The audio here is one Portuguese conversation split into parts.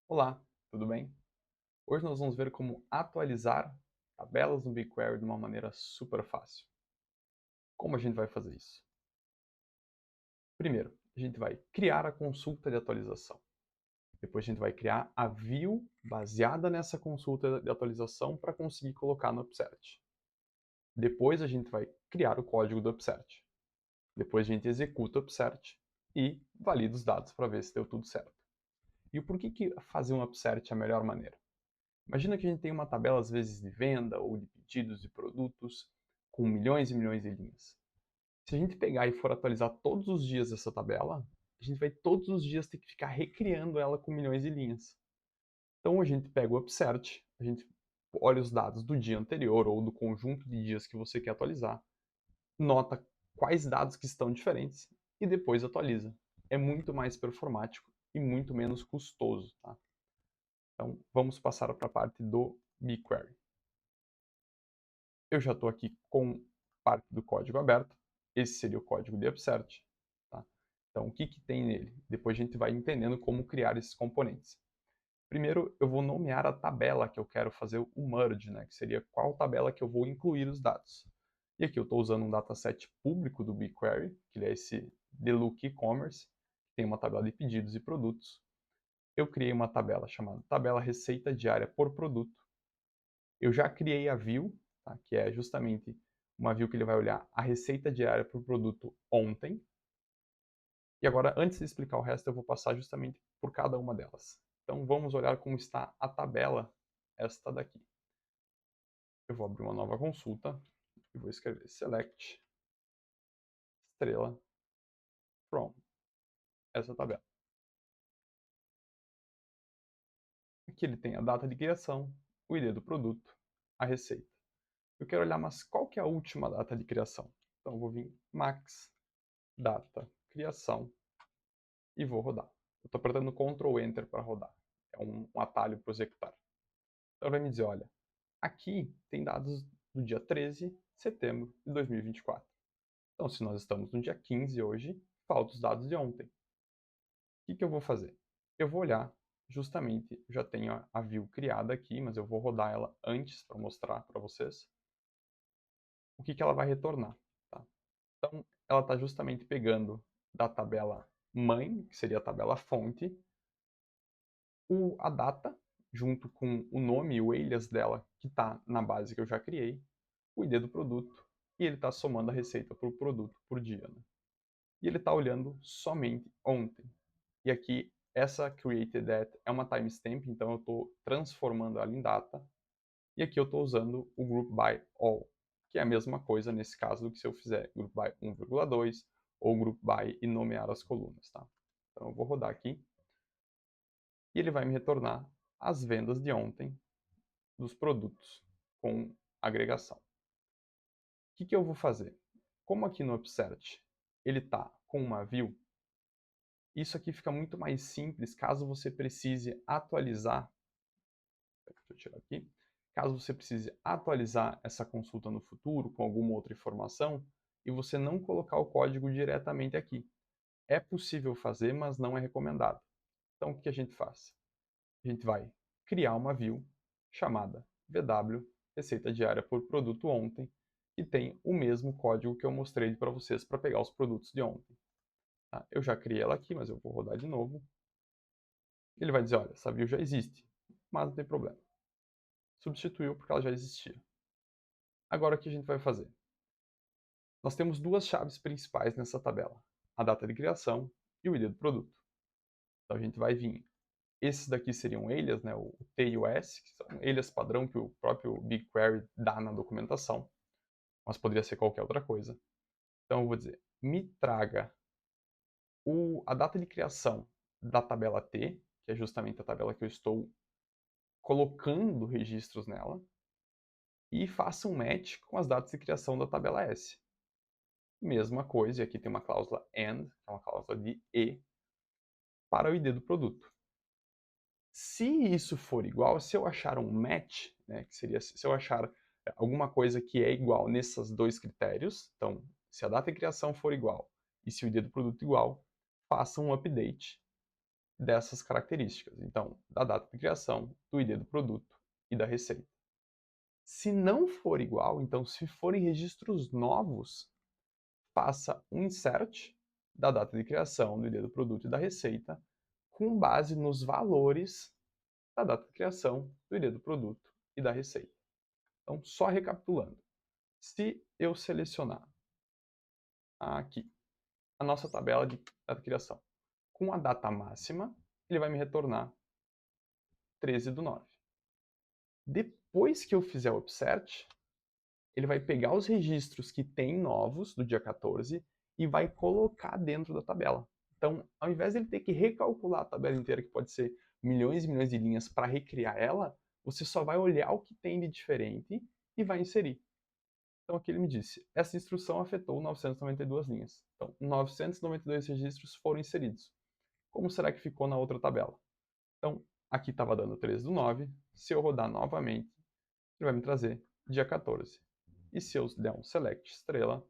Olá, tudo bem? Hoje nós vamos ver como atualizar tabelas no BigQuery de uma maneira super fácil. Como a gente vai fazer isso? Primeiro, a gente vai criar a consulta de atualização. Depois a gente vai criar a view baseada nessa consulta de atualização para conseguir colocar no Upsert. Depois a gente vai criar o código do Upsert. Depois a gente executa o Upsert e valida os dados para ver se deu tudo certo. E por que fazer um Upsert é a melhor maneira? Imagina que a gente tem uma tabela, às vezes, de venda ou de pedidos de produtos com milhões e milhões de linhas. Se a gente pegar e for atualizar todos os dias essa tabela, a gente vai todos os dias ter que ficar recriando ela com milhões de linhas. Então a gente pega o Upsert, a gente olha os dados do dia anterior ou do conjunto de dias que você quer atualizar, nota quais dados que estão diferentes e depois atualiza. É muito mais performático e muito menos custoso. Tá? Então vamos passar para a parte do BigQuery. Eu já estou aqui com parte do código aberto. Esse seria o código de Upsert. Tá? Então, o que tem nele? Depois a gente vai entendendo como criar esses componentes. Primeiro, eu vou nomear a tabela que eu quero fazer o merge, né? Que seria qual tabela que eu vou incluir os dados. E aqui eu estou usando um dataset público do BigQuery, que é esse Deluxe E-Commerce, que tem uma tabela de pedidos e produtos. Eu criei uma tabela chamada tabela receita diária por produto. Eu já criei a view, tá? Que é justamente uma view que ele vai olhar a receita diária por produto ontem. E agora, antes de explicar o resto, eu vou passar justamente por cada uma delas. Então, vamos olhar como está a tabela, esta daqui. Eu vou abrir uma nova consulta e vou escrever select estrela from essa tabela. Aqui ele tem a data de criação, o ID do produto, a receita. Eu quero olhar, mas qual que é a última data de criação? Então, eu vou vir max data criação e vou rodar. Eu estou apertando Ctrl Enter para rodar. É um atalho para executar. Então vai me dizer, olha, aqui tem dados do dia 13 de setembro de 2024. Então, se nós estamos no dia 15 hoje, faltam os dados de ontem. O que eu vou fazer? Eu vou olhar, justamente, já tenho a view criada aqui, mas eu vou rodar ela antes para mostrar para vocês o que ela vai retornar. Tá? Então, ela está justamente pegando da tabela mãe, que seria a tabela fonte, a data, junto com o nome e o alias dela, que está na base que eu já criei, o ID do produto, e ele está somando a receita por produto por dia. Né? E ele está olhando somente ontem. E aqui, essa created at é uma timestamp, então eu estou transformando ela em data. E aqui eu estou usando o group by all, que é a mesma coisa nesse caso do que se eu fizer group by 1,2 ou group by e nomear as colunas. Tá? Então eu vou rodar aqui e ele vai me retornar as vendas de ontem dos produtos com agregação. O que eu vou fazer? Como aqui no Upsert ele está com uma view, isso aqui fica muito mais simples caso você precise atualizar. Deixa eu tirar aqui. Caso você precise atualizar essa consulta no futuro com alguma outra informação e você não colocar o código diretamente aqui. É possível fazer, mas não é recomendado. Então o que a gente faz? A gente vai criar uma view chamada VW Receita Diária por Produto Ontem, que tem o mesmo código que eu mostrei para vocês para pegar os produtos de ontem. Tá? Eu já criei ela aqui, mas eu vou rodar de novo. Ele vai dizer, olha, essa view já existe, mas não tem problema. Substituiu porque ela já existia. Agora o que a gente vai fazer? Nós temos duas chaves principais nessa tabela, a data de criação e o ID do produto. Então a gente vai vir. Esses daqui seriam alias, né, o T e o S, que são alias padrão que o próprio BigQuery dá na documentação, mas poderia ser qualquer outra coisa. Então eu vou dizer, me traga a data de criação da tabela T, que é justamente a tabela que eu estou colocando registros nela, e faça um match com as datas de criação da tabela S. Mesma coisa, e aqui tem uma cláusula AND, que é uma cláusula de E, para o ID do produto. Se isso for igual, se eu achar um match, né, que seria se eu achar alguma coisa que é igual nesses dois critérios, então, se a data de criação for igual e se o ID do produto igual, faça um update dessas características. Então, da data de criação, do ID do produto e da receita. Se não for igual, então se forem registros novos, faça um insert da data de criação, do ID do produto e da receita, com base nos valores da data de criação, do ID do produto e da receita. Então, só recapitulando. Se eu selecionar aqui a nossa tabela de data de criação com a data máxima, ele vai me retornar 13/9. Depois que eu fizer o upsert, ele vai pegar os registros que tem novos do dia 14 e vai colocar dentro da tabela. Então, ao invés de ele ter que recalcular a tabela inteira, que pode ser milhões e milhões de linhas para recriar ela, você só vai olhar o que tem de diferente e vai inserir. Então aqui ele me disse, essa instrução afetou 992 linhas. Então, 992 registros foram inseridos. Como será que ficou na outra tabela? Então, aqui estava dando 13/9. Se eu rodar novamente, ele vai me trazer dia 14. E se eu der um select estrela,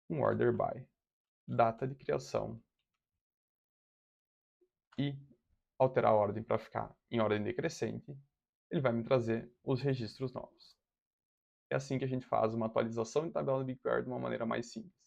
um order by, data de criação e alterar a ordem para ficar em ordem decrescente, ele vai me trazer os registros novos. É assim que a gente faz uma atualização de tabela de BigQuery de uma maneira mais simples.